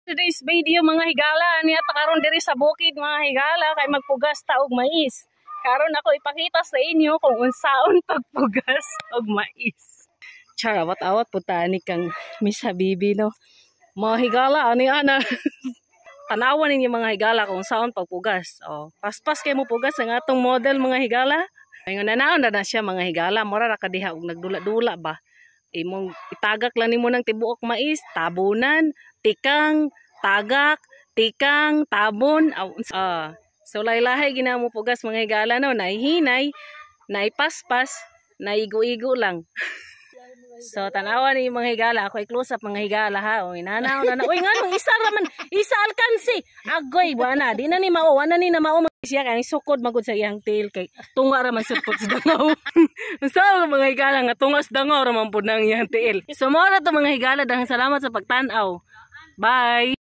Today's video mga higala niya karon diri sa bukid mga higala kay magpugas ta og mais. Karon ako ipakita sa inyo kung unsaon pagpugas og mais. Chara awat putani kang Miss Habibi no. Mga higala ani ana. Tanawan ninyo mga higala kung unsaon pagpugas. Oh, paspas kay mo pugas ang atong model mga higala. Ngayon na siya mga higala, mura ra kadiha og nagdula-dula ba. Imong itagak lang nimo ng tibuok mais, tabunan, tikang, tagak, tikang, tabon. So lahi-lahi ginamo pugas mga higala no, naihinay, naipaspas, naigo-igo lang. So tanawan ni mga higala, ako i-close up mga higala ha. O inanaw na. Uy nganong isa raman, isa alkansi. Agoy bana, di na ni mao, ana ni na mao siya kay sukod magud sa iyang tail kay tunga ra man sudpot sa dangaw. So mga higala nga tungas dangaw ra man pud nang iyang tail. So mao ra to mga higala, daghang salamat sa pagtan-aw. Bye.